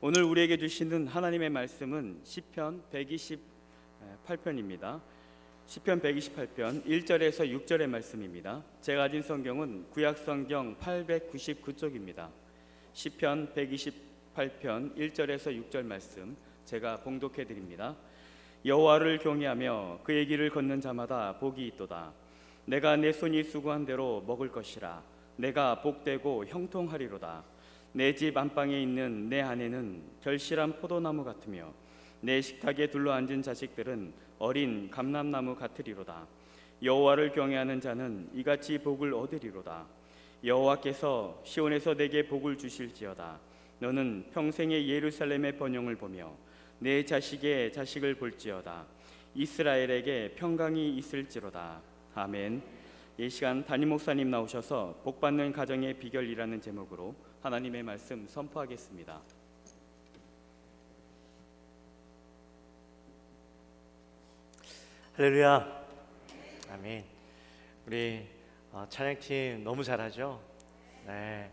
오늘 우리에게 주시는 하나님의 말씀은 시편 128편입니다. 시편 128편 1절에서 6절의 말씀입니다. 제가 가진 성경은 구약성경 899쪽입니다. 시편 128편 1절에서 6절 말씀 제가 봉독해 드립니다. 여호와를 경외하며 그의 길을 걷는 자마다 복이 있도다. 내가 내 손이 수고한 대로 먹을 것이라. 내가 복되고 형통하리로다. 내 집 안방에 있는 내 아내는 결실한 포도나무 같으며 내 식탁에 둘러앉은 자식들은 어린 감람나무 같으리로다. 여호와를 경외하는 자는 이같이 복을 얻으리로다. 여호와께서 시온에서 내게 복을 주실지어다. 너는 평생의 예루살렘의 번영을 보며 내 자식의 자식을 볼지어다. 이스라엘에게 평강이 있을지로다. 아멘. 이 시간 담임 목사님 나오셔서 복받는 가정의 비결이라는 제목으로 하나님의 말씀 선포하겠습니다. 할렐루야. 아멘. 우리 찬양팀 너무 잘하죠? 네.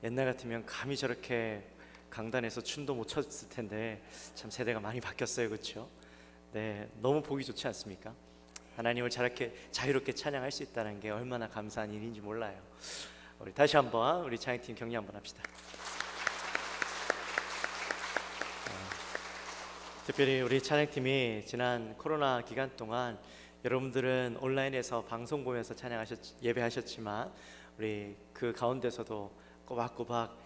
옛날 같으면 감히 저렇게 강단에서 춤도 못 췄을 텐데 참 세대가 많이 바뀌었어요, 그렇죠? 네, 너무 보기 좋지 않습니까? 하나님을 저렇게 자유롭게 찬양할 수 있다는 게 얼마나 감사한 일인지 몰라요. 우리 다시 한번 우리 찬양팀 격려 한번 합시다. 특별히 우리 찬양팀이 지난 코로나 기간 동안 여러분들은 온라인에서 방송 보면서 예배하셨지만 우리 그 가운데서도 꼬박꼬박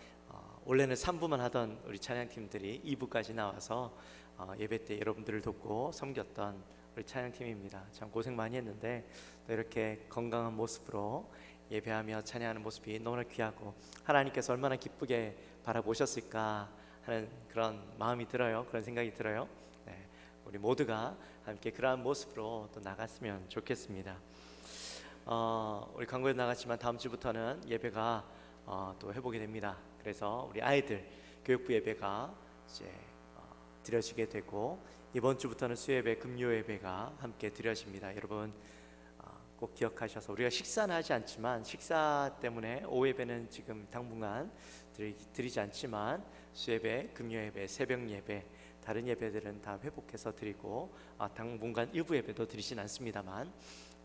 원래는 3부만 하던 우리 찬양팀들이 2부까지 나와서 예배 때 여러분들을 돕고 섬겼던 우리 찬양팀입니다. 참 고생 많이 했는데 또 이렇게 건강한 모습으로 예배하며 찬양하는 모습이 너무나 귀하고 하나님께서 얼마나 기쁘게 바라보셨을까 하는 그런 마음이 들어요. 그런 생각이 들어요. 네, 우리 모두가 함께 그러한 모습으로 또 나갔으면 좋겠습니다. 우리 광고에 나갔지만 다음 주부터는 예배가 또 해보게 됩니다. 그래서 우리 아이들 교육부 예배가 이제 드려지게 되고 이번 주부터는 수예배, 금요예배가 함께 드려집니다. 여러분 꼭 기억하셔서 우리가 식사는 하지 않지만 식사 때문에 오예배는 지금 당분간 드리지 않지만 수예배, 금요예배, 새벽예배 다른 예배들은 다 회복해서 드리고 당분간 일부 예배도 드리진 않습니다만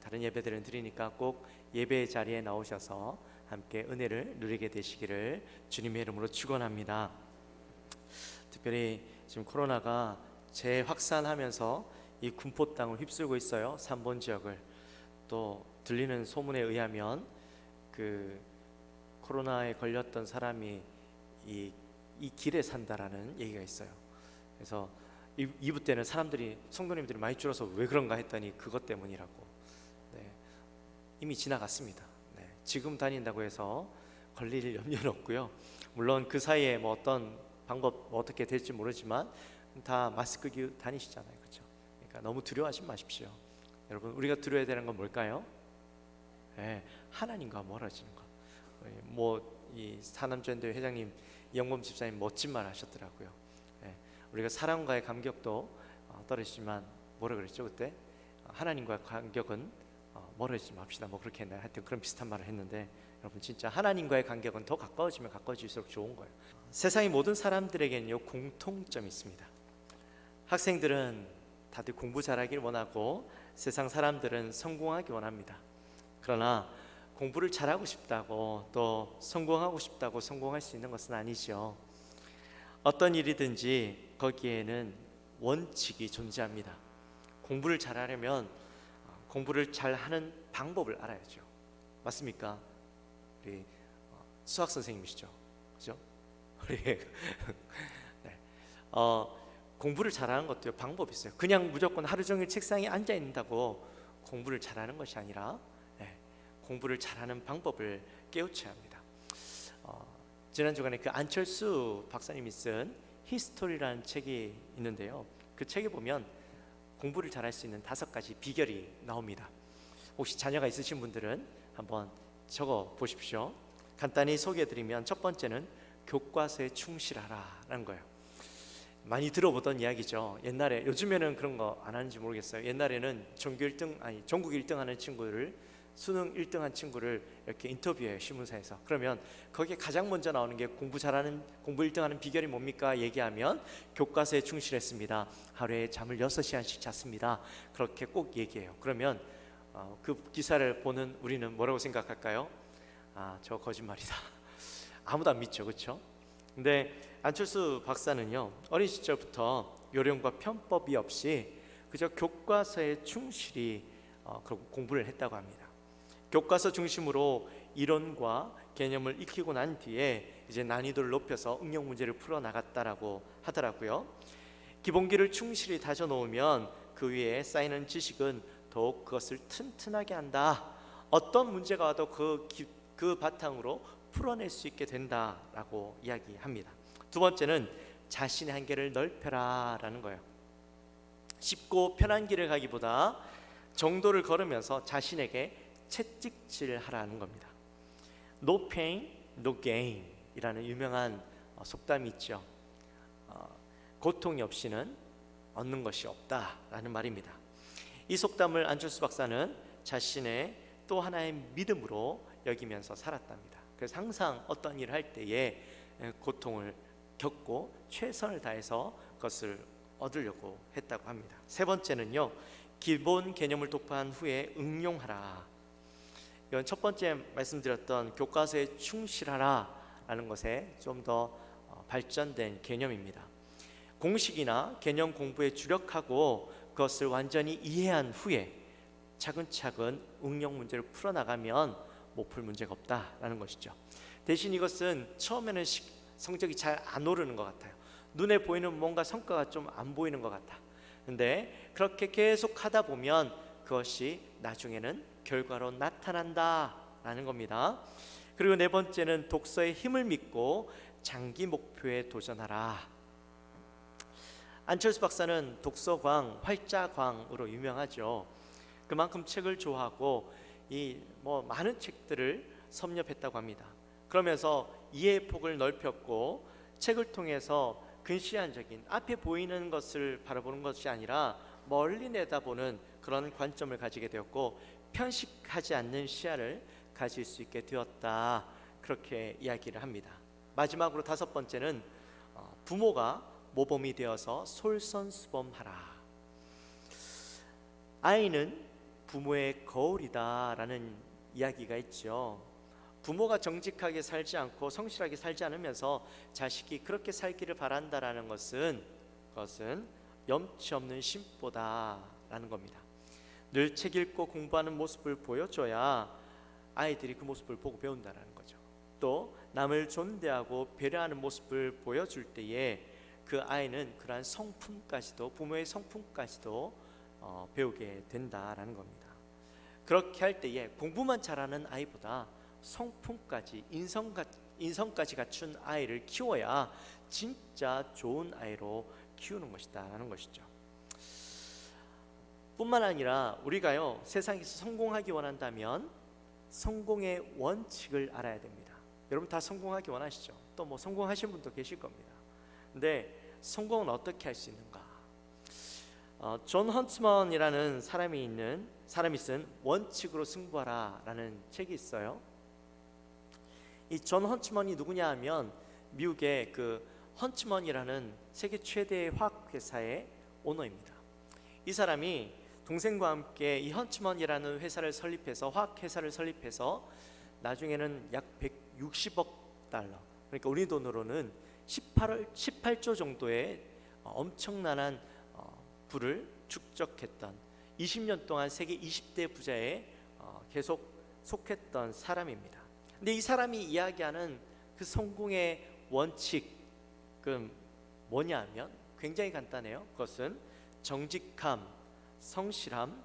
다른 예배들은 드리니까 꼭 예배 자리에 나오셔서 함께 은혜를 누리게 되시기를 주님의 이름으로 축원합니다. 특별히 지금 코로나가 재확산하면서 이 군포 땅을 휩쓸고 있어요. 3번 지역을. 또 들리는 소문에 의하면 그 코로나에 걸렸던 사람이 이 길에 산다라는 얘기가 있어요. 그래서 2부 때는 성도님들이 많이 줄어서 왜 그런가 했더니 그것 때문이라고. 네, 이미 지나갔습니다. 네, 지금 다닌다고 해서 걸릴 염려는 없고요. 물론 그 사이에 뭐 어떤 방법 어떻게 될지 모르지만 다 마스크 끼고 다니시잖아요, 그렇죠? 그러니까 너무 두려워하지 마십시오. 여러분 우리가 두려워야 되는 건 뭘까요? 네, 하나님과 멀어지는 것. 이 사남전도회 회장님 이영범 집사님 멋진 말 하셨더라고요. 네, 우리가 사람과의 간격도 떨어지지만 뭐라 그랬죠 그때? 하나님과의 간격은 멀어지지 맙시다. 뭐 그렇게 했나요? 하여튼 그런 비슷한 말을 했는데 여러분 진짜 하나님과의 간격은 더 가까워지면 가까워질수록 좋은 거예요. 세상의 모든 사람들에게는요 공통점이 있습니다. 학생들은 다들 공부 잘하길 원하고 세상 사람들은 성공하기 원합니다. 그러나 공부를 잘하고 싶다고 또 성공하고 싶다고 성공할 수 있는 것은 아니죠. 어떤 일이든지 거기에는 원칙이 존재합니다. 공부를 잘하려면 공부를 잘하는 방법을 알아야죠. 맞습니까? 우리 수학 선생님이시죠, 그죠? 네. 공부를 잘하는 것도 방법이 있어요. 그냥 무조건 하루 종일 책상에 앉아 있는다고 공부를 잘하는 것이 아니라 공부를 잘하는 방법을 깨우쳐야 합니다. 지난 주간에 그 안철수 박사님이 쓴 히스토리라는 책이 있는데요. 그 책에 보면 공부를 잘할 수 있는 5가지 비결이 나옵니다. 혹시 자녀가 있으신 분들은 한번 적어 보십시오. 간단히 소개해드리면 첫 번째는 교과서에 충실하라는 거예요. 많이 들어보던 이야기죠. 옛날에, 요즘에는 그런 거 안 하는지 모르겠어요. 옛날에는 전국 1등 하는 친구를 수능 1등한 친구를 이렇게 인터뷰해요, 신문사에서. 그러면 거기에 가장 먼저 나오는 게 공부 1등하는 비결이 뭡니까? 얘기하면 교과서에 충실했습니다. 하루에 잠을 6시간씩 잤습니다. 그렇게 꼭 얘기해요. 그러면 그 기사를 보는 우리는 뭐라고 생각할까요? 아, 저 거짓말이다. 아무도 안 믿죠, 그렇죠? 근데 안철수 박사는요, 어린 시절부터 요령과 편법이 없이 그저 교과서에 충실히 공부를 했다고 합니다. 교과서 중심으로 이론과 개념을 익히고 난 뒤에 이제 난이도를 높여서 응용 문제를 풀어 나갔다라고 하더라고요. 기본기를 충실히 다져 놓으면 그 위에 쌓이는 지식은 더욱 그것을 튼튼하게 한다. 어떤 문제가 와도 그 바탕으로 풀어낼 수 있게 된다라고 이야기합니다. 두 번째는 자신의 한계를 넓혀라라는 거예요. 쉽고 편한 길을 가기보다 정도를 걸으면서 자신에게 채찍질을 하라는 겁니다. No pain, no gain 이라는 유명한 속담이 있죠. 고통이 없이는 얻는 것이 없다라는 말입니다. 이 속담을 안철수 박사는 자신의 또 하나의 믿음으로 여기면서 살았답니다. 그래서 항상 어떤 일을 할 때에 고통을 겪고 최선을 다해서 그것을 얻으려고 했다고 합니다. 세 번째는요, 기본 개념을 독파한 후에 응용하라. 이건 첫 번째 말씀드렸던 교과서에 충실하라 라는 것에 좀 더 발전된 개념입니다. 공식이나 개념 공부에 주력하고 그것을 완전히 이해한 후에 차근차근 응용 문제를 풀어나가면 못 풀 문제가 없다라는 것이죠. 대신 이것은 처음에는 성적이 잘 안 오르는 것 같아요. 눈에 보이는 뭔가 성과가 좀 안 보이는 것 같아. 근데 그렇게 계속 하다 보면 그것이 나중에는 결과로 나타난다라는 겁니다. 그리고 네 번째는 독서의 힘을 믿고 장기 목표에 도전하라. 안철수 박사는 독서광, 활자광으로 유명하죠. 그만큼 책을 좋아하고 많은 책들을 섭렵했다고 합니다. 그러면서 이해의 폭을 넓혔고 책을 통해서 근시안적인 앞에 보이는 것을 바라보는 것이 아니라 멀리 내다보는 그런 관점을 가지게 되었고 편식하지 않는 시야를 가질 수 있게 되었다. 그렇게 이야기를 합니다. 마지막으로 다섯 번째는 부모가 모범이 되어서 솔선수범하라. 아이는 부모의 거울이다라는 이야기가 있죠. 부모가 정직하게 살지 않고 성실하게 살지 않으면서 자식이 그렇게 살기를 바란다라는 것은 염치 없는 심보다라는 겁니다. 늘 책 읽고 공부하는 모습을 보여줘야 아이들이 그 모습을 보고 배운다라는 거죠. 또 남을 존대하고 배려하는 모습을 보여줄 때에 그 아이는 그러한 성품까지도 부모의 성품까지도 배우게 된다라는 겁니다. 그렇게 할 때에 공부만 잘하는 아이보다 성품까지 인성까지 갖춘 아이를 키워야 진짜 좋은 아이로 키우는 것이다라는 것이죠. 뿐만 아니라 우리가요 세상에서 성공하기 원한다면 성공의 원칙을 알아야 됩니다. 여러분 다 성공하기 원하시죠? 또 뭐 성공하신 분도 계실 겁니다. 근데 성공은 어떻게 할 수 있는가? 존 헌트먼이라는 사람이 쓴 원칙으로 승부하라라는 책이 있어요. 이 존 헌트먼이 누구냐 하면 미국의 그 헌트먼이라는 세계 최대의 화학 회사의 오너입니다. 이 사람이 동생과 함께 이 헌트먼이라는 회사를 설립해서 화학 회사를 설립해서 나중에는 약 160억 달러, 그러니까 우리 돈으로는 18조 정도의 엄청난 부를 축적했던 20년 동안 세계 20대 부자에 계속 속했던 사람입니다. 근데 이 사람이 이야기하는 그 성공의 원칙은 뭐냐면 굉장히 간단해요. 그것은 정직함, 성실함,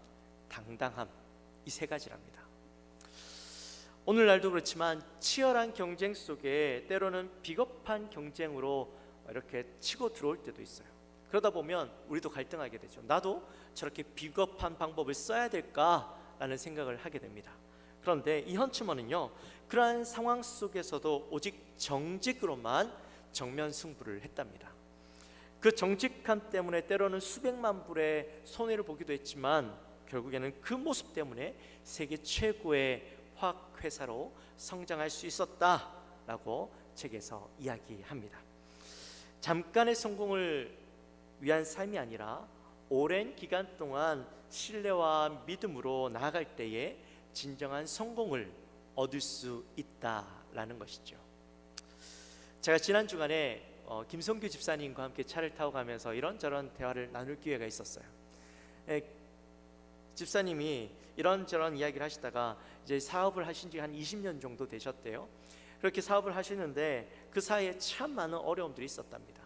당당함, 이 세 가지랍니다. 오늘날도 그렇지만 치열한 경쟁 속에 때로는 비겁한 경쟁으로 이렇게 치고 들어올 때도 있어요. 그러다 보면 우리도 갈등하게 되죠. 나도 저렇게 비겁한 방법을 써야 될까라는 생각을 하게 됩니다. 그런데 이 헌츠먼은요 그러한 상황 속에서도 오직 정직으로만 정면 승부를 했답니다. 그 정직함 때문에 때로는 수백만 불의 손해를 보기도 했지만 결국에는 그 모습 때문에 세계 최고의 화학 회사로 성장할 수 있었다라고 책에서 이야기합니다. 잠깐의 성공을 위한 삶이 아니라 오랜 기간 동안 신뢰와 믿음으로 나아갈 때에 진정한 성공을 얻을 수 있다라는 것이죠. 제가 지난 주간에 김성규 집사님과 함께 차를 타고 가면서 이런저런 대화를 나눌 기회가 있었어요. 집사님이 이런저런 이야기를 하시다가 이제 사업을 하신 지 한 20년 정도 되셨대요. 그렇게 사업을 하시는데 그 사이에 참 많은 어려움들이 있었답니다.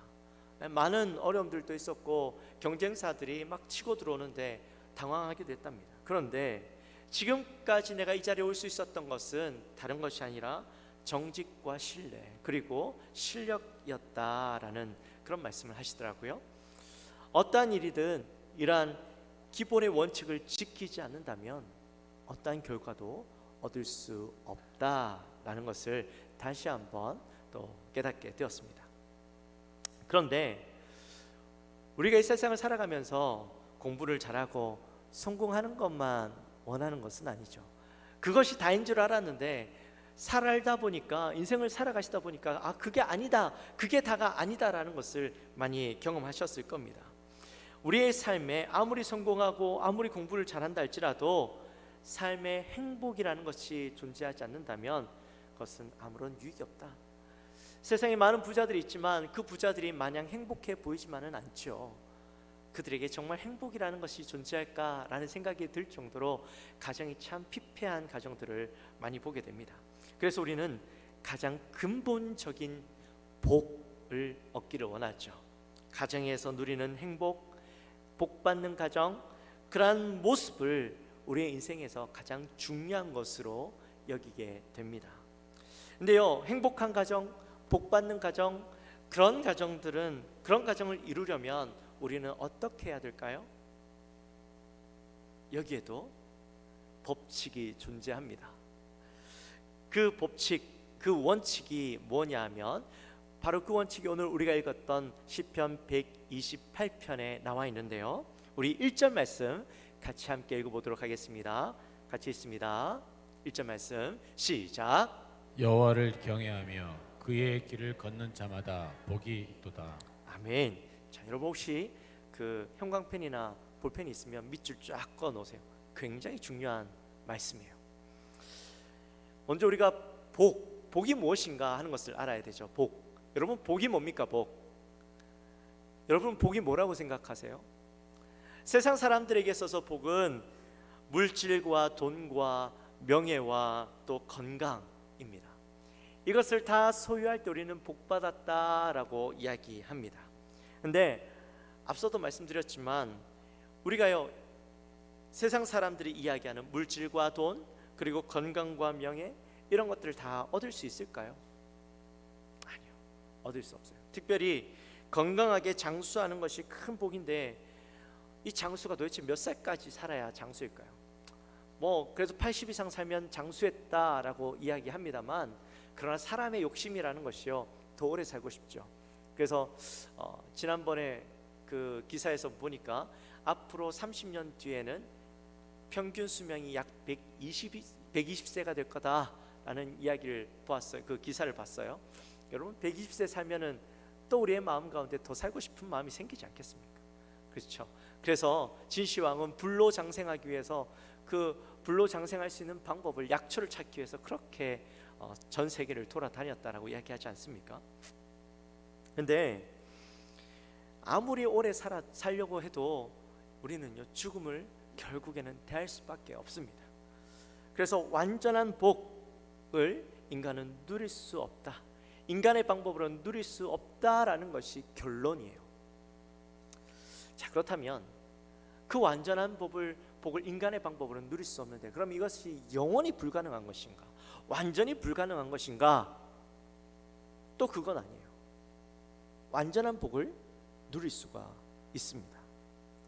많은 어려움들도 있었고 경쟁사들이 막 치고 들어오는데 당황하게 됐답니다. 그런데 지금까지 내가 이 자리에 올 수 있었던 것은 다른 것이 아니라 정직과 신뢰 그리고 실력이었다라는 그런 말씀을 하시더라고요. 어떠한 일이든 이러한 기본의 원칙을 지키지 않는다면 어떠한 결과도 얻을 수 없다라는 것을 다시 한번 또 깨닫게 되었습니다. 그런데 우리가 이 세상을 살아가면서 공부를 잘하고 성공하는 것만 원하는 것은 아니죠. 그것이 다인 줄 알았는데 살다 보니까 인생을 살아가시다 보니까 그게 아니다, 그게 다가 아니다라는 것을 많이 경험하셨을 겁니다. 우리의 삶에 아무리 성공하고 아무리 공부를 잘한다 할지라도 삶의 행복이라는 것이 존재하지 않는다면 그것은 아무런 유익이 없다. 세상에 많은 부자들이 있지만 그 부자들이 마냥 행복해 보이지만은 않죠. 그들에게 정말 행복이라는 것이 존재할까라는 생각이 들 정도로 가정이 참 피폐한 가정들을 많이 보게 됩니다. 그래서 우리는 가장 근본적인 복을 얻기를 원하죠. 가정에서 누리는 행복, 복받는 가정, 그러한 모습을 우리의 인생에서 가장 중요한 것으로 여기게 됩니다. 근데요, 행복한 가정, 복받는 가정, 그런 가정을 이루려면 우리는 어떻게 해야 될까요? 여기에도 법칙이 존재합니다. 그 법칙, 그 원칙이 뭐냐면 바로 그 원칙이 오늘 우리가 읽었던 시편 128편에 나와 있는데요. 우리 1절 말씀 같이 함께 읽어보도록 하겠습니다. 같이 읽습니다. 1절 말씀 시작. 여호와를 경외하며 그의 길을 걷는 자마다 복이 있도다. 아멘. 자, 여러분 혹시 그 형광펜이나 볼펜이 있으면 밑줄 쫙 그어 놓으세요. 굉장히 중요한 말씀이에요. 먼저 우리가 복이 무엇인가 하는 것을 알아야 되죠. 여러분 복이 뭡니까? 여러분 복이 뭐라고 생각하세요? 세상 사람들에게 있어서 복은 물질과 돈과 명예와 또 건강입니다. 이것을 다 소유할 때 우리는 복받았다라고 이야기합니다. 근데 앞서도 말씀드렸지만 우리가요, 세상 사람들이 이야기하는 물질과 돈 그리고 건강과 명예 이런 것들을 다 얻을 수 있을까요? 아니요, 얻을 수 없어요. 특별히 건강하게 장수하는 것이 큰 복인데 이 장수가 도대체 몇 살까지 살아야 장수일까요? 그래서 80 이상 살면 장수했다라고 이야기합니다만 그러나 사람의 욕심이라는 것이요, 더 오래 살고 싶죠. 그래서 지난번에 그 기사에서 보니까 앞으로 30년 뒤에는 평균 수명이 약 120세가 될 거다라는 이야기를 보았어요. 그 기사를 봤어요. 여러분 120세 살면은 또 우리의 마음 가운데 더 살고 싶은 마음이 생기지 않겠습니까? 그렇죠. 그래서 진시황은 불로장생하기 위해서 그 불로장생할 수 있는 방법을 약초를 찾기 위해서 그렇게 전 세계를 돌아다녔다라고 이야기하지 않습니까? 근데 아무리 오래 살려고 해도 우리는요, 죽음을 결국에는 대할 수밖에 없습니다. 그래서 완전한 복을 인간은 누릴 수 없다, 인간의 방법으로는 누릴 수 없다라는 것이 결론이에요. 자, 그렇다면 그 완전한 복을 인간의 방법으로는 누릴 수 없는데 그럼 이것이 영원히 불가능한 것인가, 완전히 불가능한 것인가? 또 그건 아니에요. 완전한 복을 누릴 수가 있습니다.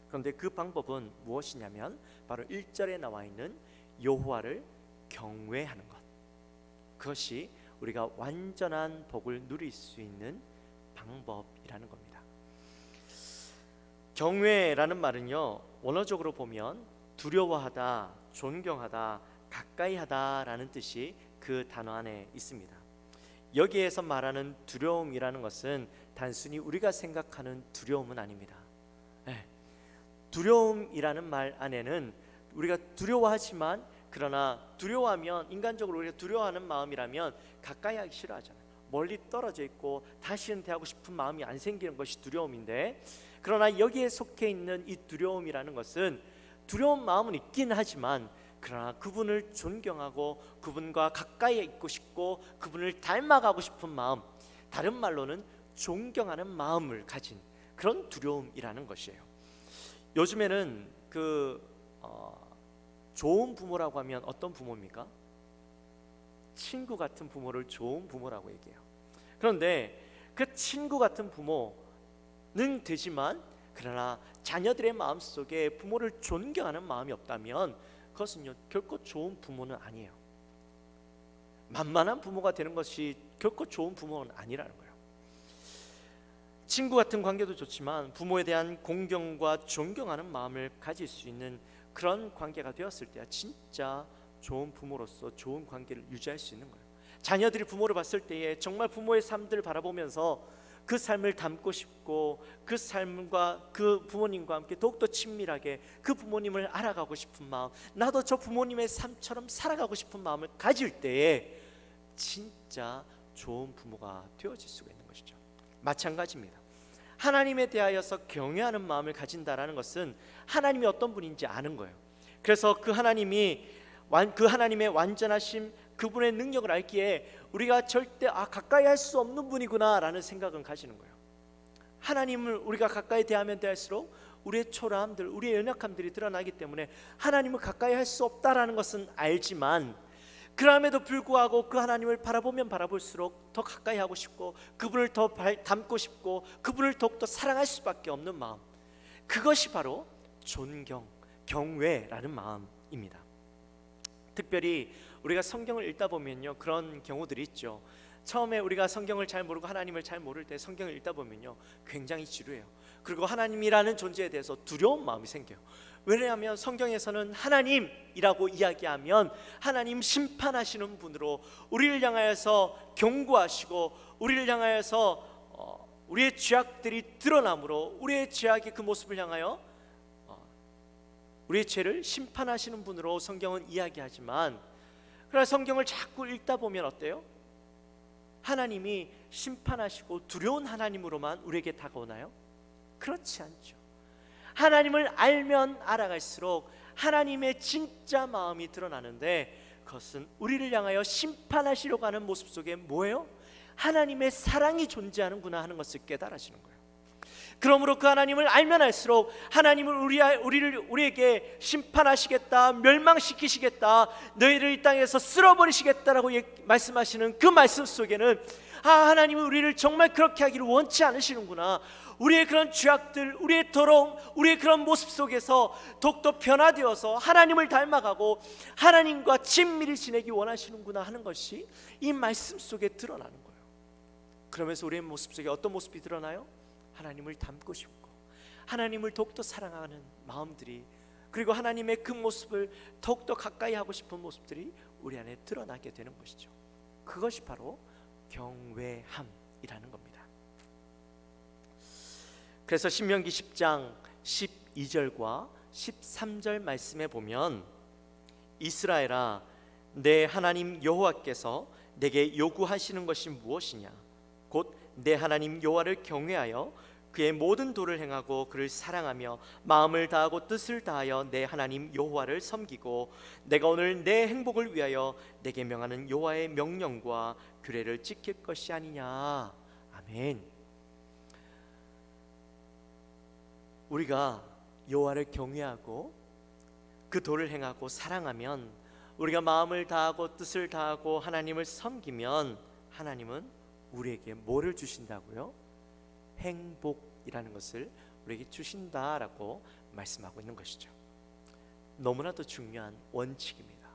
그런데 그 방법은 무엇이냐면 바로 1절에 나와 있는 여호와를 경외하는 것, 그것이 우리가 완전한 복을 누릴 수 있는 방법이라는 겁니다. 경외라는 말은요, 원어적으로 보면 두려워하다, 존경하다, 가까이하다라는 뜻이 그 단어 안에 있습니다. 여기에서 말하는 두려움이라는 것은 단순히 우리가 생각하는 두려움은 아닙니다. 두려움이라는 말 안에는 우리가 두려워하지만, 그러나 두려워하면, 인간적으로 우리가 두려워하는 마음이라면 가까이 하기 싫어하잖아요. 멀리 떨어져 있고 다시는 대하고 싶은 마음이 안 생기는 것이 두려움인데, 그러나 여기에 속해 있는 이 두려움이라는 것은 두려운 마음은 있긴 하지만, 그러나 그분을 존경하고 그분과 가까이 있고 싶고 그분을 닮아가고 싶은 마음, 다른 말로는 존경하는 마음을 가진 그런 두려움이라는 것이에요. 요즘에는 좋은 부모라고 하면 어떤 부모입니까? 친구 같은 부모를 좋은 부모라고 얘기해요. 그런데 그 친구 같은 부모는 되지만, 그러나 자녀들의 마음속에 부모를 존경하는 마음이 없다면 그것은요 결코 좋은 부모는 아니에요. 만만한 부모가 되는 것이 결코 좋은 부모는 아니라는 거예요. 친구 같은 관계도 좋지만 부모에 대한 공경과 존경하는 마음을 가질 수 있는 그런 관계가 되었을 때야 진짜 좋은 부모로서 좋은 관계를 유지할 수 있는 거예요. 자녀들이 부모를 봤을 때에 정말 부모의 삶들을 바라보면서 그 삶을 담고 싶고, 그 삶과 그 부모님과 함께 더욱더 친밀하게 그 부모님을 알아가고 싶은 마음, 나도 저 부모님의 삶처럼 살아가고 싶은 마음을 가질 때에 진짜 좋은 부모가 되어질 수가 있는 것이죠. 마찬가지입니다. 하나님에 대하여서 경외하는 마음을 가진다라는 것은 하나님이 어떤 분인지 아는 거예요. 그래서 그 하나님의 완전하심, 그분의 능력을 알기에 우리가 절대 가까이 할 수 없는 분이구나 라는 생각은 가지는 거예요. 하나님을 우리가 가까이 대하면 대할수록 우리의 초라함들, 우리의 연약함들이 드러나기 때문에 하나님을 가까이 할 수 없다라는 것은 알지만, 그럼에도 불구하고 그 하나님을 바라보면 바라볼수록 더 가까이 하고 싶고 그분을 더 닮고 싶고 그분을 더욱더 사랑할 수밖에 없는 마음, 그것이 바로 존경, 경외라는 마음입니다. 특별히 우리가 성경을 읽다 보면요 그런 경우들이 있죠. 처음에 우리가 성경을 잘 모르고 하나님을 잘 모를 때 성경을 읽다 보면요 굉장히 지루해요. 그리고 하나님이라는 존재에 대해서 두려운 마음이 생겨요. 왜냐하면 성경에서는 하나님이라고 이야기하면 하나님 심판하시는 분으로 우리를 향하여서 경고하시고 우리를 향하여서 우리의 죄악들이 드러나므로 우리의 죄악의 그 모습을 향하여 우리의 죄를 심판하시는 분으로 성경은 이야기하지만, 그러나 성경을 자꾸 읽다 보면 어때요? 하나님이 심판하시고 두려운 하나님으로만 우리에게 다가오나요? 그렇지 않죠. 하나님을 알면 알아갈수록 하나님의 진짜 마음이 드러나는데, 그것은 우리를 향하여 심판하시려고 하는 모습 속에 뭐예요? 하나님의 사랑이 존재하는구나 하는 것을 깨달아지는 거예요. 그러므로 그 하나님을 알면 알수록 하나님을 우리에게 심판하시겠다, 멸망시키시겠다, 너희를 이 땅에서 쓸어버리시겠다라고 말씀하시는 그 말씀 속에는 하나님은 우리를 정말 그렇게 하기를 원치 않으시는구나, 우리의 그런 죄악들, 우리의 더러움, 우리의 그런 모습 속에서 더욱더 변화되어서 하나님을 닮아가고 하나님과 친밀히 지내기 원하시는구나 하는 것이 이 말씀 속에 드러나는 거예요. 그러면서 우리의 모습 속에 어떤 모습이 드러나요? 하나님을 닮고 싶고 하나님을 더욱더 사랑하는 마음들이, 그리고 하나님의 그 모습을 더욱더 가까이 하고 싶은 모습들이 우리 안에 드러나게 되는 것이죠. 그것이 바로 경외함이라는 겁니다. 그래서 신명기 10장 12절과 13절 말씀에 보면, 이스라엘아 내 하나님 여호와께서 내게 요구하시는 것이 무엇이냐, 곧 내 하나님 여호와를 경외하여 그의 모든 도를 행하고 그를 사랑하며 마음을 다하고 뜻을 다하여 내 하나님 여호와를 섬기고 내가 오늘 내 행복을 위하여 내게 명하는 여호와의 명령과 규례를 지킬 것이 아니냐. 아멘. 우리가 여호와를 경외하고 그 도를 행하고 사랑하면, 우리가 마음을 다하고 뜻을 다하고 하나님을 섬기면 하나님은 우리에게 뭐를 주신다고요? 행복이라는 것을 우리에게 주신다라고 말씀하고 있는 것이죠. 너무나도 중요한 원칙입니다.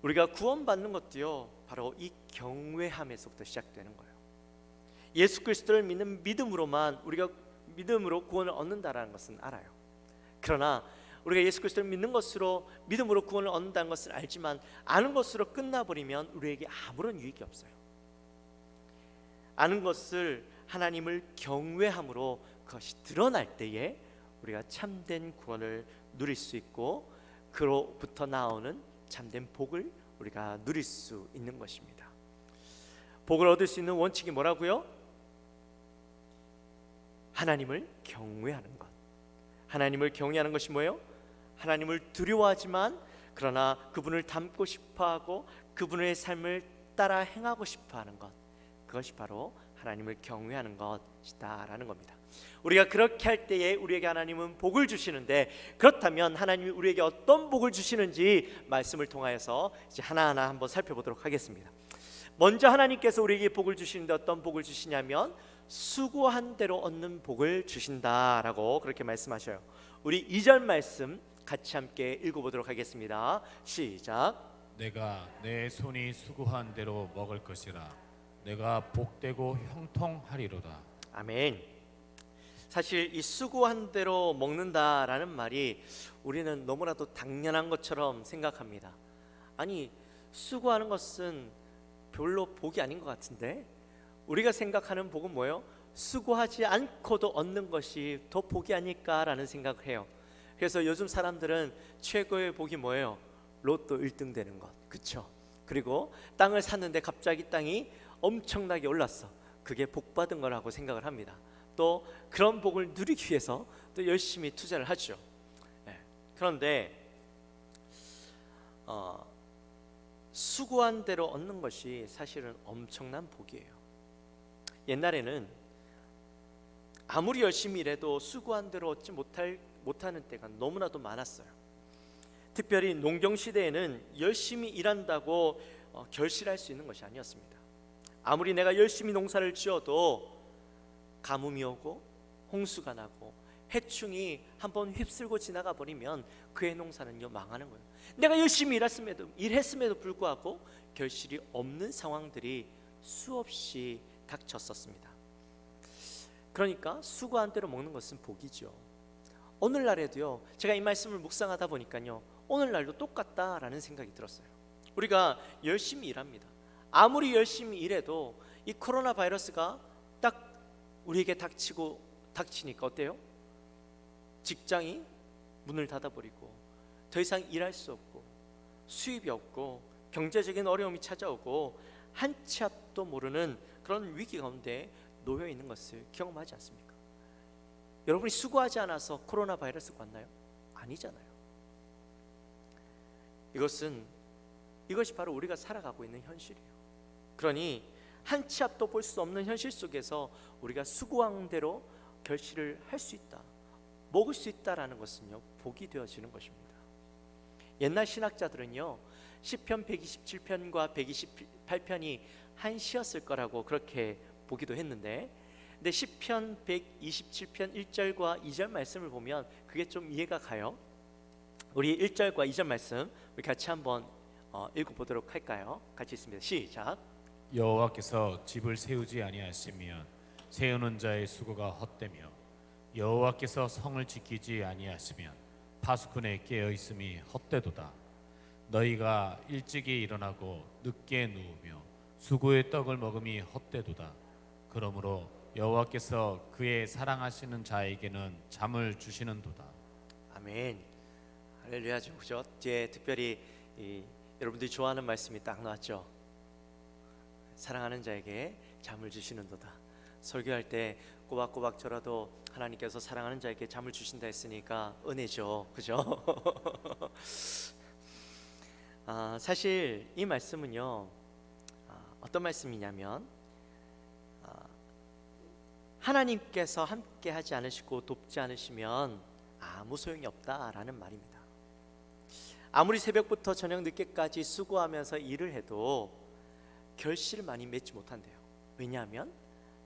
우리가 구원받는 것도요 바로 이 경외함에서부터 시작되는 거예요. 예수 그리스도를 믿는 믿음으로만 우리가 믿음으로 구원을 얻는다라는 것은 알아요. 그러나 우리가 예수 그리스도를 믿는 것으로 믿음으로 구원을 얻는다는 것을 알지만 아는 것으로 끝나버리면 우리에게 아무런 유익이 없어요. 아는 것을 하나님을 경외함으로 그것이 드러날 때에 우리가 참된 구원을 누릴 수 있고 그로부터 나오는 참된 복을 우리가 누릴 수 있는 것입니다. 복을 얻을 수 있는 원칙이 뭐라고요? 하나님을 경외하는 것. 하나님을 경외하는 것이 뭐예요? 하나님을 두려워하지만 그러나 그분을 닮고 싶어하고 그분의 삶을 따라 행하고 싶어하는 것. 그것이 바로 하나님을 경외하는 것이다라는 겁니다. 우리가 그렇게 할 때에 우리에게 하나님은 복을 주시는데, 그렇다면 하나님이 우리에게 어떤 복을 주시는지 말씀을 통하여서 이제 하나하나 한번 살펴보도록 하겠습니다. 먼저 하나님께서 우리에게 복을 주시는데 어떤 복을 주시냐면 수고한 대로 얻는 복을 주신다라고 그렇게 말씀하셔요. 우리 2절 말씀 같이 함께 읽어보도록 하겠습니다. 시작. 내가 내 손이 수고한 대로 먹을 것이라. 내가 복되고 형통하리로다. 아멘. 사실 이 수고한 대로 먹는다라는 말이 우리는 너무나도 당연한 것처럼 생각합니다. 아니, 수고하는 것은 별로 복이 아닌 것 같은데, 우리가 생각하는 복은 뭐예요? 수고하지 않고도 얻는 것이 더 복이 아닐까라는 생각을 해요. 그래서 요즘 사람들은 최고의 복이 뭐예요? 로또 1등 되는 것, 그렇죠? 그리고 땅을 샀는데 갑자기 땅이 엄청나게 올랐어. 그게 복 받은 거라고 생각을 합니다. 또 그런 복을 누리기 위해서 또 열심히 투자를 하죠. 그런데 수고한 대로 얻는 것이 사실은 엄청난 복이에요. 옛날에는 아무리 열심히 일해도 수고한 대로 얻지 못하는 때가 너무나도 많았어요. 특별히 농경 시대에는 열심히 일한다고 결실할 수 있는 것이 아니었습니다. 아무리 내가 열심히 농사를 지어도 가뭄이 오고 홍수가 나고 해충이 한번 휩쓸고 지나가 버리면 그의 농사는요 망하는 거예요. 내가 열심히 일했음에도 불구하고 결실이 없는 상황들이 수없이 닥쳤었습니다. 그러니까 수고한 대로 먹는 것은 복이죠. 오늘날에도요, 제가 이 말씀을 묵상하다 보니까요, 오늘날도 똑같다라는 생각이 들었어요. 우리가 열심히 일합니다. 아무리 열심히 일해도 이 코로나 바이러스가 딱 우리에게 닥치니까 어때요? 직장이 문을 닫아버리고 더 이상 일할 수 없고 수입이 없고 경제적인 어려움이 찾아오고 한 치 앞도 모르는 그런 위기 가운데 놓여 있는 것을 경험하지 않습니까? 여러분이 수고하지 않아서 코로나 바이러스가 왔나요? 아니잖아요. 이것이 바로 우리가 살아가고 있는 현실이에요. 그러니 한 치 앞도 볼 수 없는 현실 속에서 우리가 수고한 대로 결실을 할 수 있다, 먹을 수 있다라는 것은요 복이 되어지는 것입니다. 옛날 신학자들은요 시편 127편과 128편이 한 시였을 거라고 그렇게 보기도 했는데, 근데 시편 127편 1절과 2절 말씀을 보면 그게 좀 이해가 가요. 우리 1절과 2절 말씀 우리 같이 한번 읽어보도록 할까요? 같이 있습니다. 시작. 여호와께서 집을 세우지 아니하시면 세우는 자의 수고가 헛되며 여호와께서 성을 지키지 아니하시면 파수꾼의 깨어 있음이 헛되도다. 너희가 일찍이 일어나고 늦게 누우며 수고의 떡을 먹음이 헛되도다. 그러므로 여호와께서 그의 사랑하시는 자에게는 잠을 주시는도다. 아멘. 할렐루야죠. 그죠? 이제 특별히 여러분들이 좋아하는 말씀이 딱 나왔죠. 사랑하는 자에게 잠을 주시는도다. 설교할 때 꼬박꼬박 저라도 하나님께서 사랑하는 자에게 잠을 주신다 했으니까 은혜죠. 그죠? 사실 이 말씀은요 어떤 말씀이냐면 하나님께서 함께 하지 않으시고 돕지 않으시면 아무 소용이 없다라는 말입니다. 아무리 새벽부터 저녁 늦게까지 수고하면서 일을 해도 결실을 많이 맺지 못한대요. 왜냐하면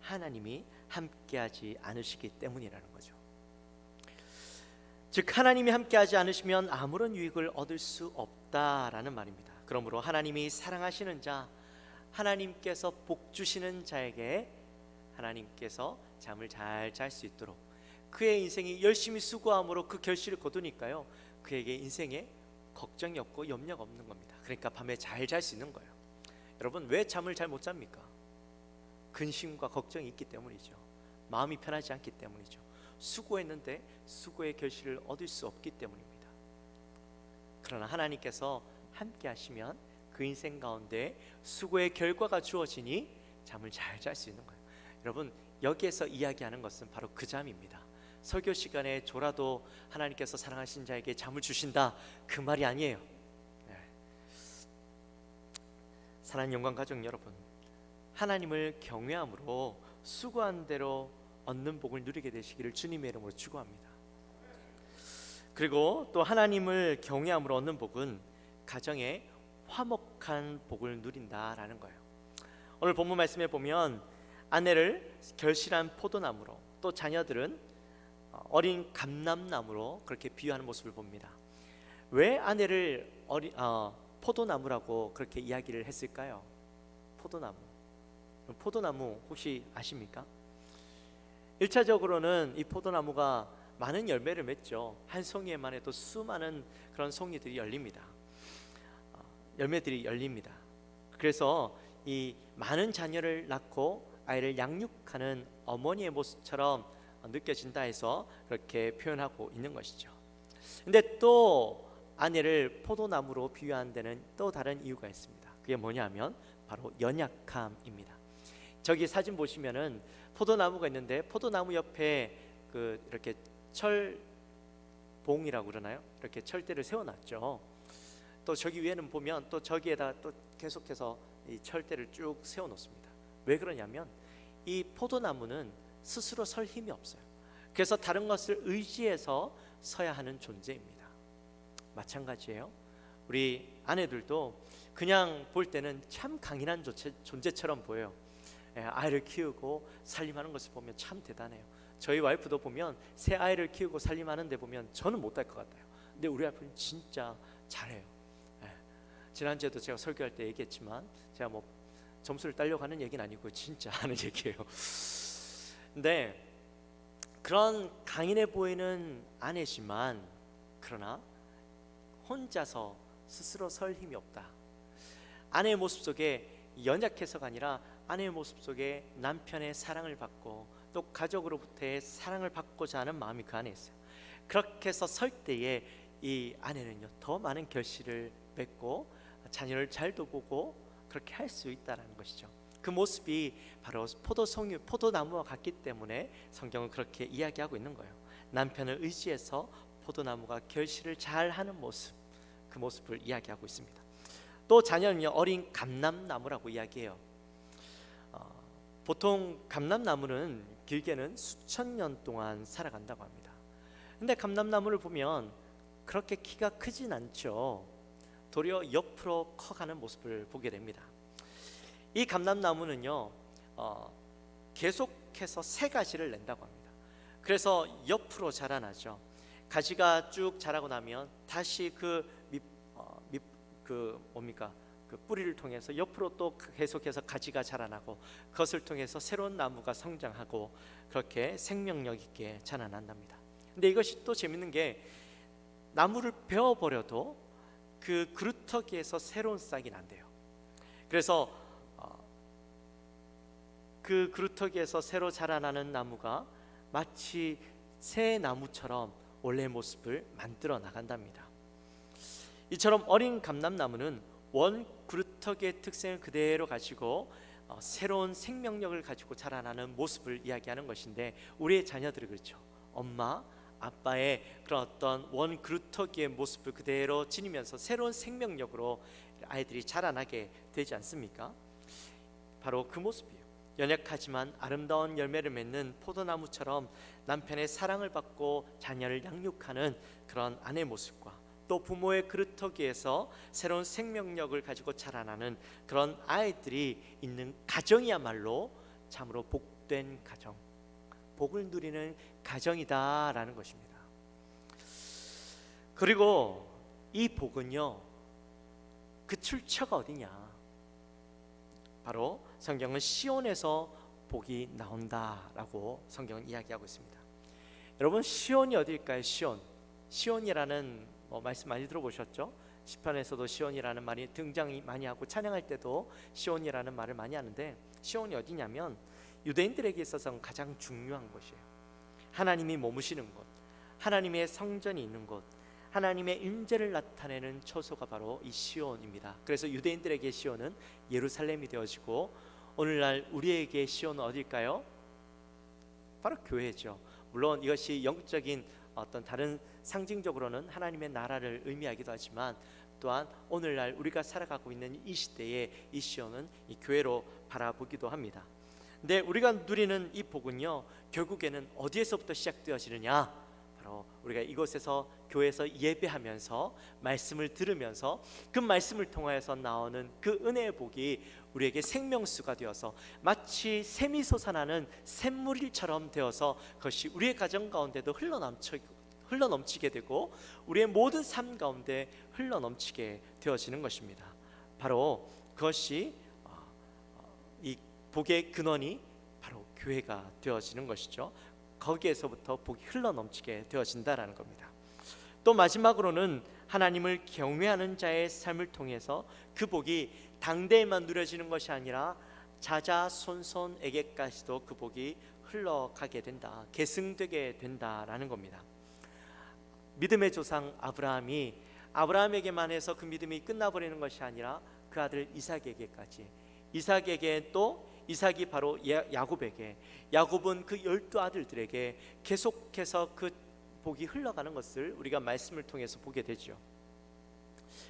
하나님이 함께하지 않으시기 때문이라는 거죠. 즉 하나님이 함께하지 않으시면 아무런 유익을 얻을 수 없다라는 말입니다. 그러므로 하나님이 사랑하시는 자, 하나님께서 복 주시는 자에게 하나님께서 잠을 잘 잘 수 있도록 그의 인생이 열심히 수고함으로 그 결실을 거두니까요 그에게 인생에 걱정이 없고 염려가 없는 겁니다. 그러니까 밤에 잘 잘 수 있는 거예요. 여러분, 왜 잠을 잘 못 잡니까? 근심과 걱정이 있기 때문이죠. 마음이 편하지 않기 때문이죠. 수고했는데 수고의 결실을 얻을 수 없기 때문입니다. 그러나 하나님께서 함께 하시면 그 인생 가운데 수고의 결과가 주어지니 잠을 잘 잘 수 있는 거예요. 여러분, 여기에서 이야기하는 것은 바로 그 잠입니다. 설교 시간에 졸아도 하나님께서 사랑하신 자에게 잠을 주신다, 그 말이 아니에요. 사랑하는 영광 가족 여러분, 하나님을 경외함으로 수고한 대로 얻는 복을 누리게 되시기를 주님의 이름으로 축원합니다. 그리고 또 하나님을 경외함으로 얻는 복은 가정에 화목한 복을 누린다라는 거예요. 오늘 본문 말씀에 보면 아내를 결실한 포도나무로, 또 자녀들은 어린 감람나무로 그렇게 비유하는 모습을 봅니다. 왜 아내를 포도나무라고 그렇게 이야기를 했을까요? 포도나무 혹시 아십니까? 1차적으로는 이 포도나무가 많은 열매를 맺죠. 한 송이에만 해도 수많은 그런 송이들이 열립니다. 열매들이 열립니다. 그래서 이 많은 자녀를 낳고 아이를 양육하는 어머니의 모습처럼 느껴진다 해서 그렇게 표현하고 있는 것이죠. 근데 또 아내를 포도나무로 비유한 데는 또 다른 이유가 있습니다. 그게 뭐냐면 바로 연약함입니다. 저기 사진 보시면은 포도나무가 있는데 포도나무 옆에 그 이렇게 철봉이라고 그러나요? 이렇게 철대를 세워놨죠. 또 저기 위에는 보면 또 저기에다 또 계속해서 이 철대를 쭉 세워놓습니다. 왜 그러냐면 이 포도나무는 스스로 설 힘이 없어요. 그래서 다른 것을 의지해서 서야 하는 존재입니다. 마찬가지예요. 우리 아내들도 그냥 볼 때는 참 강인한 존재처럼 보여요. 아이를 키우고 살림하는 것을 보면 참 대단해요. 저희 와이프도 보면 새 아이를 키우고 살림하는데 보면 저는 못할 것 같아요. 근데 우리 와이프는 진짜 잘해요. 지난주에도 제가 설교할 때 얘기했지만 제가 뭐 점수를 따려고 하는 얘기는 아니고 진짜 하는 얘기예요. 근데 그런 강인해 보이는 아내지만 그러나 혼자서 스스로 설 힘이 없다. 아내의 모습 속에 연약해서가 아니라 아내의 모습 속에 남편의 사랑을 받고 또 가족으로부터의 사랑을 받고자 하는 마음이 그 안에 있어요. 그렇게 해서 설 때에 이 아내는요 더 많은 결실을 맺고 자녀를 잘 돌보고 그렇게 할 수 있다는 것이죠. 그 모습이 바로 포도나무와 같기 때문에 성경은 그렇게 이야기하고 있는 거예요. 남편을 의지해서 포도나무가 결실을 잘 하는 모습, 그 모습을 이야기하고 있습니다. 또 자녀는요 어린 감람나무라고 이야기해요. 보통 감람나무는 길게는 수천 년 동안 살아간다고 합니다. 근데 감람나무를 보면 그렇게 키가 크진 않죠. 도리어 옆으로 커가는 모습을 보게 됩니다. 이 감람나무는요 계속해서 새 가지를 낸다고 합니다. 그래서 옆으로 자라나죠. 가지가 쭉 자라고 나면 다시 그 뿌리를 통해서 옆으로 또 계속해서 가지가 자라나고 그것을 통해서 새로운 나무가 성장하고 그렇게 생명력 있게 자라난답니다. 근데 이것이 또 재밌는 게 나무를 베어버려도 그 그루터기에서 새로운 싹이 난대요. 그래서 그 그루터기에서 새로 자라나는 나무가 마치 새 나무처럼 원래의 모습을 만들어 나간답니다. 이처럼 어린 감람나무는 원 그루터기의 특성을 그대로 가지고 새로운 생명력을 가지고 자라나는 모습을 이야기하는 것인데 우리의 자녀들이 그렇죠. 엄마, 아빠의 그런 어떤 원 그루터기의 모습을 그대로 지니면서 새로운 생명력으로 아이들이 자라나게 되지 않습니까? 바로 그 모습이에요. 연약하지만 아름다운 열매를 맺는 포도나무처럼 남편의 사랑을 받고 자녀를 양육하는 그런 아내의 모습과 또 부모의 그루터기에서 새로운 생명력을 가지고 자라나는 그런 아이들이 있는 가정이야말로 참으로 복된 가정, 복을 누리는 가정이다라는 것입니다. 그리고 이 복은요 그 출처가 어디냐? 바로 성경은 시온에서 복이 나온다라고 성경은 이야기하고 있습니다. 여러분 시온이 어디일까요? 시온이라는 말씀 많이 들어보셨죠? 시편에서도 시온이라는 말이 등장 많이 하고 찬양할 때도 시온이라는 말을 많이 하는데, 시온이 어디냐면 유대인들에게 있어서는 가장 중요한 곳이에요. 하나님이 머무시는 곳, 하나님의 성전이 있는 곳, 하나님의 임재를 나타내는 처소가 바로 이 시온입니다. 그래서 유대인들에게 시온은 예루살렘이 되어지고, 오늘날 우리에게 시온은 어딜까요? 바로 교회죠. 물론 이것이 영적인 어떤 다른 상징적으로는 하나님의 나라를 의미하기도 하지만, 또한 오늘날 우리가 살아가고 있는 이 시대에 이 시온은 이 교회로 바라보기도 합니다. 근데 우리가 누리는 이 복은요, 결국에는 어디에서부터 시작되어지느냐? 바로 우리가 이곳에서 교회에서 예배하면서 말씀을 들으면서 그 말씀을 통하여서 나오는 그 은혜의 복이 우리에게 생명수가 되어서 마치 샘이 솟아나는 샘물처럼 되어서 그것이 우리의 가정 가운데도 흘러넘치게 되고 우리의 모든 삶 가운데 흘러넘치게 되어지는 것입니다. 바로 그것이 이 복의 근원이 바로 교회가 되어지는 것이죠. 거기에서부터 복이 흘러넘치게 되어진다라는 겁니다. 또 마지막으로는 하나님을 경외하는 자의 삶을 통해서 그 복이 당대에만 누려지는 것이 아니라 자자손손에게까지도 그 복이 흘러가게 된다, 계승되게 된다라는 겁니다. 믿음의 조상 아브라함에게만 해서 그 믿음이 끝나버리는 것이 아니라 그 아들 이삭에게까지, 이삭에게 또 이삭이 바로 야곱에게, 야곱은 그 12아들들에게 계속해서 그 복이 흘러가는 것을 우리가 말씀을 통해서 보게 되죠.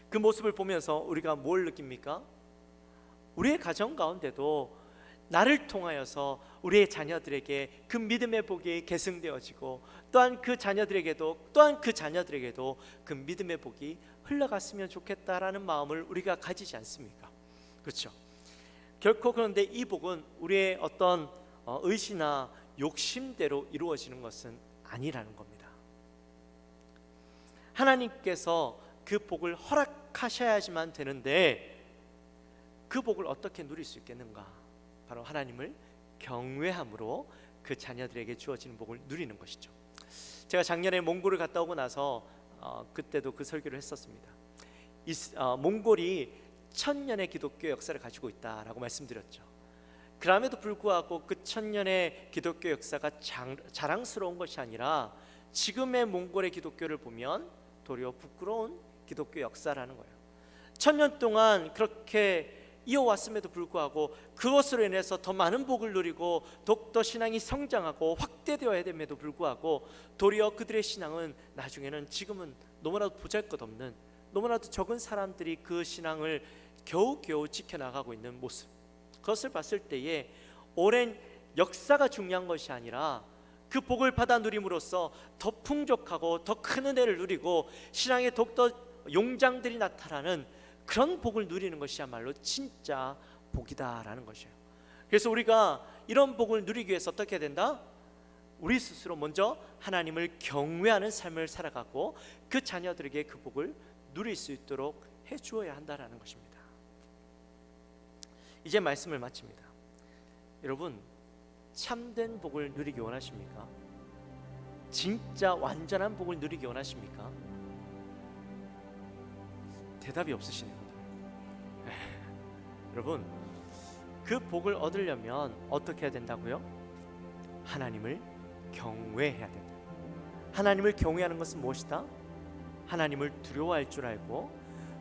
그 모습을 보면서 우리가 뭘 느낍니까? 우리의 가정 가운데도 나를 통하여서 우리의 자녀들에게 그 믿음의 복이 계승되어지고, 또한 그 자녀들에게도 그 믿음의 복이 흘러갔으면 좋겠다라는 마음을 우리가 가지지 않습니까? 그렇죠? 결코 그런데 이 복은 우리의 어떤 의지나 욕심대로 이루어지는 것은 아니라는 겁니다. 하나님께서 그 복을 허락하셔야지만 되는데, 그 복을 어떻게 누릴 수 있겠는가? 바로 하나님을 경외함으로 그 자녀들에게 주어지는 복을 누리는 것이죠. 제가 작년에 몽골을 갔다 오고 나서 그때도 그 설교를 했었습니다. 몽골이 1000년의 기독교 역사를 가지고 있다라고 말씀드렸죠. 그럼에도 불구하고 그 1000년의 기독교 역사가 자랑스러운 것이 아니라 지금의 몽골의 기독교를 보면 도리어 부끄러운 기독교 역사라는 거예요. 1000년 동안 그렇게 이어왔음에도 불구하고 그것으로 인해서 더 많은 복을 누리고 더욱더 신앙이 성장하고 확대되어야 됨에도 불구하고 도리어 그들의 신앙은 나중에는 지금은 너무나도 보잘것없는, 너무나도 적은 사람들이 그 신앙을 겨우겨우 지켜나가고 있는 모습, 그것을 봤을 때에 오랜 역사가 중요한 것이 아니라 그 복을 받아 누림으로써 더 풍족하고 더 큰 은혜를 누리고 신앙에 더욱더 용장들이 나타나는 그런 복을 누리는 것이야말로 진짜 복이다라는 것이에요. 그래서 우리가 이런 복을 누리기 위해서 어떻게 해야 된다? 우리 스스로 먼저 하나님을 경외하는 삶을 살아가고 그 자녀들에게 그 복을 누릴 수 있도록 해주어야 한다라는 것입니다. 이제 말씀을 마칩니다. 여러분, 참된 복을 누리기 원하십니까? 진짜 완전한 복을 누리기 원하십니까? 대답이 없으시네요. 여러분, 그 복을 얻으려면 어떻게 해야 된다고요? 하나님을 경외해야 된다. 하나님을 경외하는 것은 무엇이다? 하나님을 두려워할 줄 알고,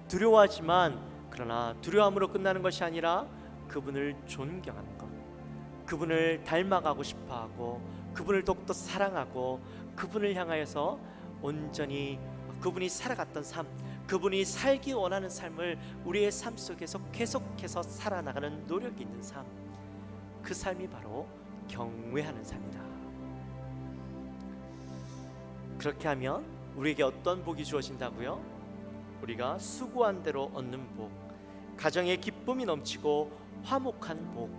두려워하지만 그러나 두려움으로 끝나는 것이 아니라 그분을 존경하는 것, 그분을 닮아가고 싶어하고 그분을 더욱더 사랑하고 그분을 향하여서 온전히 그분이 살아갔던 삶, 그분이 살기 원하는 삶을 우리의 삶 속에서 계속해서 살아나가는 노력이 있는 삶, 그 삶이 바로 경외하는 삶이다. 그렇게 하면 우리에게 어떤 복이 주어진다고요? 우리가 수고한 대로 얻는 복, 가정에 기쁨이 넘치고 화목한 복,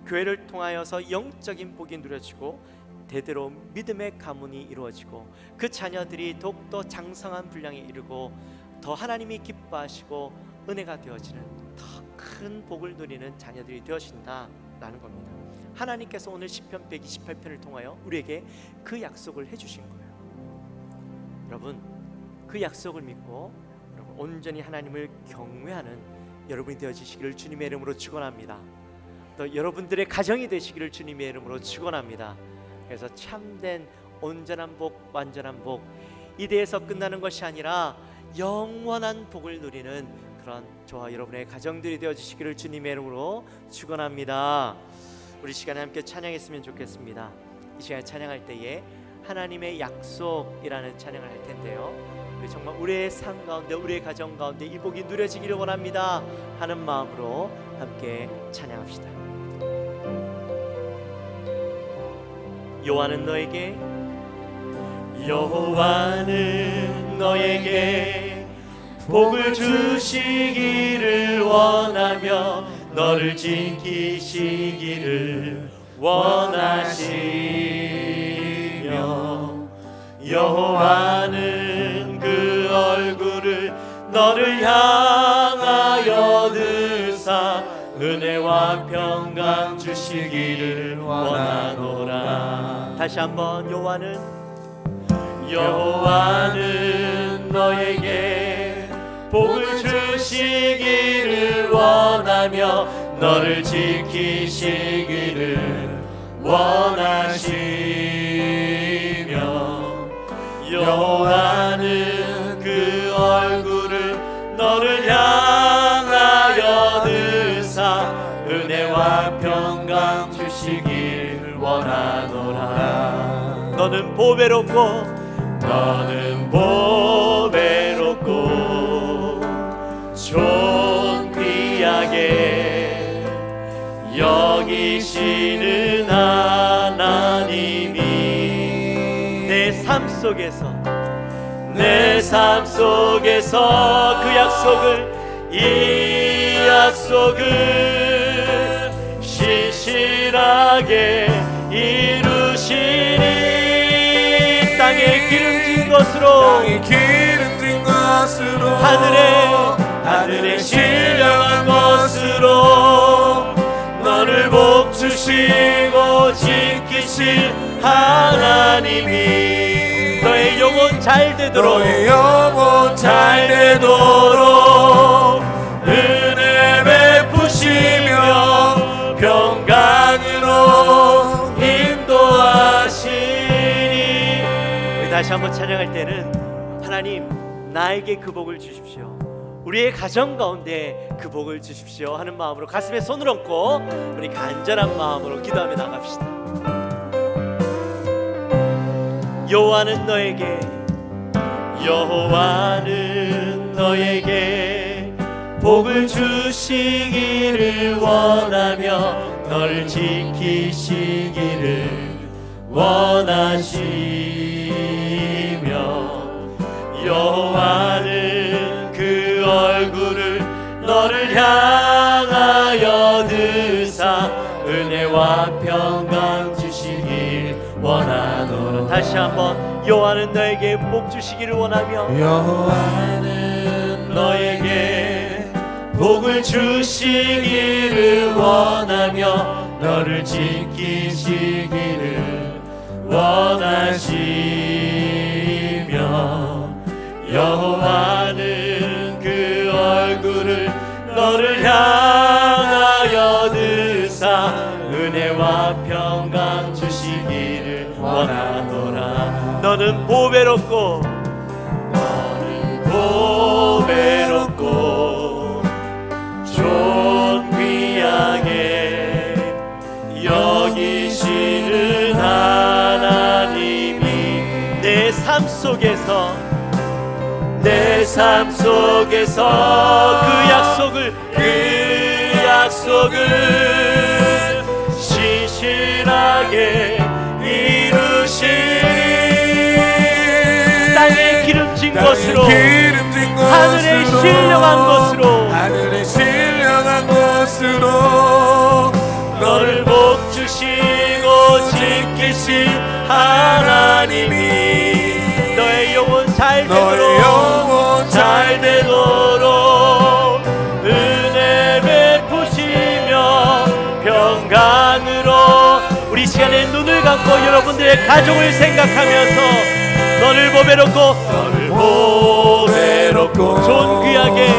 교회를 통하여서 영적인 복이 누려지고 대대로 믿음의 가문이 이루어지고 그 자녀들이 더욱더 장성한 분량에 이르고 더 하나님이 기뻐하시고 은혜가 되어지는 더 큰 복을 누리는 자녀들이 되어진다라는 겁니다. 하나님께서 오늘 시편 128편을 통하여 우리에게 그 약속을 해주신 거예요. 여러분, 그 약속을 믿고 여러분 온전히 하나님을 경외하는 여러분이 되어지시기를 주님의 이름으로 축원합니다. 또 여러분들의 가정이 되시기를 주님의 이름으로 축원합니다. 그래서 참된 온전한 복, 완전한 복, 이 대에서 끝나는 것이 아니라 영원한 복을 누리는 그런 저와 여러분의 가정들이 되어주시기를 주님의 이름으로 축원합니다. 우리 시간에 함께 찬양했으면 좋겠습니다. 이 시간에 찬양할 때에 하나님의 약속이라는 찬양을 할 텐데요, 우리 정말 우리의 삶 가운데, 우리의 가정 가운데 이 복이 누려지기를 원합니다 하는 마음으로 함께 찬양합시다. 여호와는 너에게, 여호와는 너에게 복을 주시기를 원하며 너를 지키시기를 원하시며, 여호와는 그 얼굴을 너를 향하여 드사 은혜와 평강 주시기를 원하노라. 다시 한번, 여호와는 너에게 복을 주시기를 원하며 너를 지키시기를 원하시며, 여호와는 그 얼굴을 너를 향하여 드사 은혜와 평강 주시기를 원하노라. 너는 보배롭고 존귀하게 여기시는 하나님이 내 삶 속에서 그 약속을, 이 약속을 신실하게 이루시니 땅에 기름진 것으로 하늘에 신령한 것으로 너를 복주시고 지키실 하나님이 너의 영혼 잘 되도록 은혜 베푸시며 평강으로 인도하시니. 우리 다시 한번 찬양할 때는 하나님 나에게 그 복을 주십시오, 우리의 가정 가운데 그 복을 주십시오 하는 마음으로 가슴에 손을 얹고 우리 간절한 마음으로 기도하며 나갑시다. 여호와는 너에게 복을 주시기를 원하며 널 지키시기를 원하시며, 여호와는 그 얼굴을 너를 향하여 드사 은혜와 평강 주시길 원하노라. 다시 한번, 여호와는 너에게 복 주시기를 원하며, 여호와는 너에게 복을 주시기를 원하며 너를 지키시기를 원하시며, 여호와는 그 얼굴을 너를 향하여 드사 은혜와 평강 주시기를 원하노라. 너는 보배롭고 존귀하게 여기시는 하나님이 내 삶 속에서 그 약속을 신실하게 이루시니 땅에 기름진 것으로 하늘에 신령한 것으로 너를 복주시고 지키신 하나님이 너의 영혼 잘 되도록 은혜 베푸시며 평강으로. 우리 시간에 눈을 감고 여러분들의 가족을 생각하면서 너를 보배롭고 너를 보배롭고 존귀하게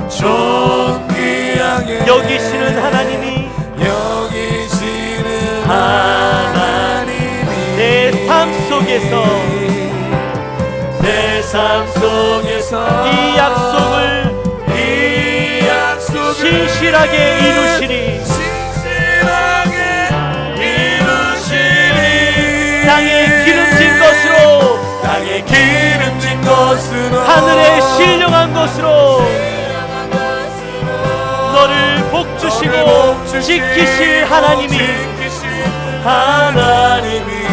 존귀하게 여기시는 하나님이 여기시는 하나님이 내 삶 속에서 내 삶 속에서 이 약속을 신실하게 이루시니 땅에 기름진 것으로 하늘에 신령한 것으로 너를 복주시고 지키실 하나님이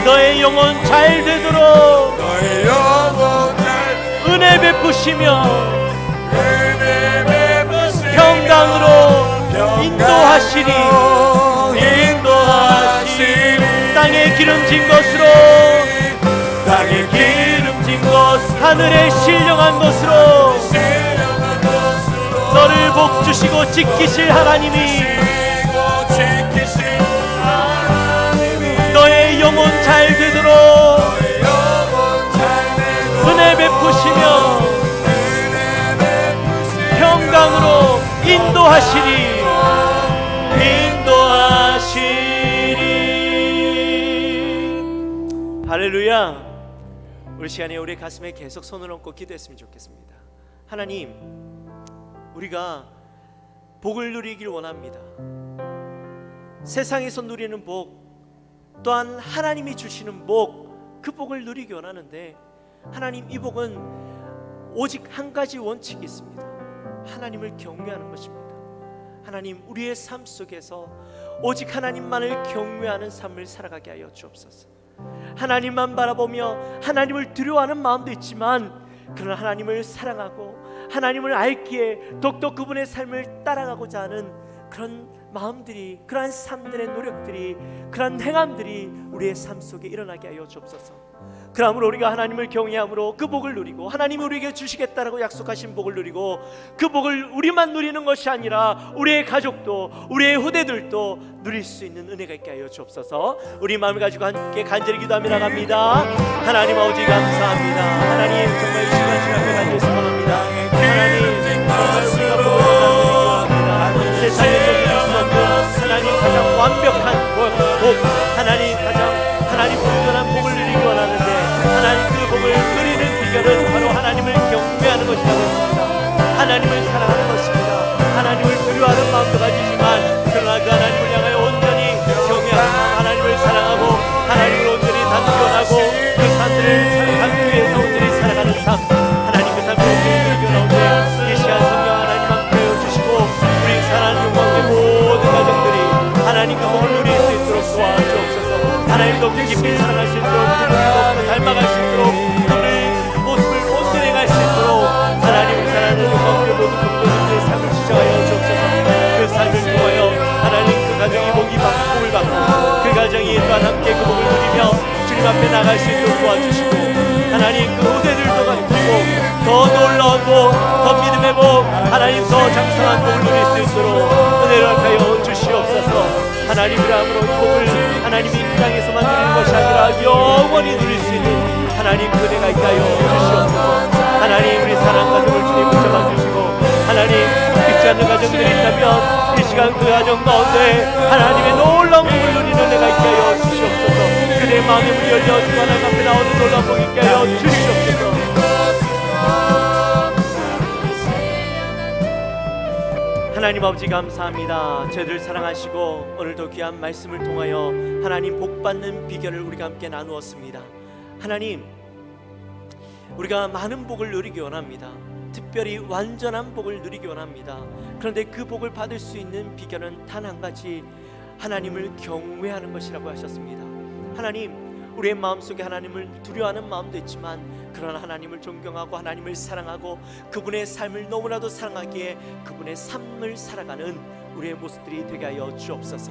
너의 영혼 잘 되도록 은혜 베푸시며 평강으로 인도하시니 땅에 기름진 것으로 하늘에 신령한 것으로 너를 복주시고 지키실 하나님이 너의 영혼 잘 되도록 은혜 베푸시며 평강으로 인도하시니 할렐루야. 우리 시간에 우리 가슴에 계속 손을 얹고 기도했으면 좋겠습니다. 하나님, 우리가 복을 누리길 원합니다. 세상에서 누리는 복, 또한 하나님이 주시는 복, 그 복을 누리기 원하는데 하나님, 이 복은 오직 한 가지 원칙이 있습니다. 하나님을 경외하는 것입니다. 하나님, 우리의 삶 속에서 오직 하나님만을 경외하는 삶을 살아가게 하여 주옵소서. 하나님만 바라보며 하나님을 두려워하는 마음도 있지만, 그러나 하나님을 사랑하고 하나님을 알기에 더욱더 그분의 삶을 따라가고자 하는 그런 마음들이, 그러한 삶들의 노력들이, 그러한 행함들이 우리의 삶 속에 일어나게 하여 주옵소서. 그러므로 우리가 하나님을 경외함으로 그 복을 누리고, 하나님이 우리에게 주시겠다라고 약속하신 복을 누리고, 그 복을 우리만 누리는 것이 아니라 우리의 가족도, 우리의 후대들도 누릴 수 있는 은혜가 있게 하여 주옵소서. 우리 마음을 가지고 함께 간절히 기도하며 나갑니다. 하나님 아버지 감사합니다. 하나님, 정말 이 시간 앞에 간절히 소망합니다. 하나님, 정말 우리가 복을 감사합니다. 세상에서 누릴 수 없는 하나님 가장 완벽한 복, 하나님 가장 하나님 온전한 복을 누리기 원하는데, 하나님 그 복을 누리는 비결은 바로 하나님을 경외하는 것이라고 했습니다. 하나님을 사랑하는 것입니다. 하나님을 두려워하는 마음도 가지지만, 그러나 그 하나님을 향하여 온전히 경외하는 마음, 하나님을 사랑하고 하나님을 온전히 단결하고 그 삶을 살아가기 위해서 온전히 살아가는 삶, 하나님 그 삶을 온전히 누리기 원하는데, 이 시간 성령 하나님 함께 해주시고 우리 사랑하는 영광의 모든 가정들이 하나님 그 복을 누릴 수 있도록 도와주옵소서. 하나님도 깊이 사랑할 수 있도록, 그분도 닮아갈 수 있도록, 그분의 모습을 온전히 갈 수 있도록 하나님을 사랑하는 영광의 모든 성도들의 삶을 지정하여 주옵소서. 그 삶을 통하여 하나님 그 가정이 복을 받고 그 가정이 또한 함께 그 복을 누리며 주님 앞에 나갈 수 있도록 도와주시고, 하나님 그 후대들도 가지고 더 놀라운 복, 더 믿음의 복, 하나님 더 장성한 복을 누릴 수 있도록 은혜를 하여 주시옵소서. 하나님, 그러므로 이 복을 하나님이 이 땅에서만 누리는 것이 아니라 영원히 누릴 수 있는 하나님 그 은혜가 있게 하여 주시옵소서. 하나님, 우리 사랑하는 가정을 주님 붙잡아 주시고, 하나님 믿지 않는 가정들이 있다면 이 시간 그 가정 가운데 하나님의 놀라운 복을 누리는 은혜가 있게 하여 주시옵소서. 그들의 마음의 문이 열려지고 하나님 앞에 나오는 놀라운 복 있게 하여 주시옵소서. 하나님 아버지 감사합니다. 저희들 사랑하시고 오늘도 귀한 말씀을 통하여 하나님 복받는 비결을 우리가 함께 나누었습니다. 하나님, 우리가 많은 복을 누리기 원합니다. 특별히 완전한 복을 누리기 원합니다. 그런데 그 복을 받을 수 있는 비결은 단 한 가지, 하나님을 경외하는 것이라고 하셨습니다. 하나님, 우리의 마음속에 하나님을 두려워하는 마음도 있지만, 그러나 하나님을 존경하고 하나님을 사랑하고 그분의 삶을 너무나도 사랑하기에 그분의 삶을 살아가는 우리의 모습들이 되게 하여 주옵소서.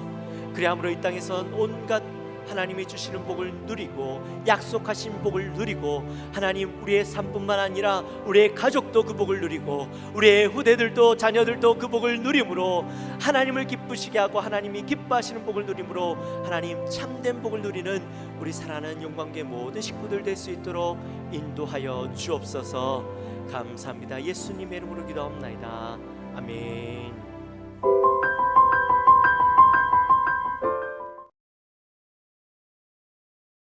그리함으로 이 땅에선 온갖 하나님이 주시는 복을 누리고 약속하신 복을 누리고 하나님 우리의 삶뿐만 아니라 우리의 가족도 그 복을 누리고 우리의 후대들도 자녀들도 그 복을 누림으로 하나님을 기쁘시게 하고 하나님이 기뻐하시는 복을 누림으로 하나님 참된 복을 누리는 우리 사랑하는 영광교회 모든 식구들 될 수 있도록 인도하여 주옵소서. 감사합니다. 예수님의 이름으로 기도합나이다. 아멘.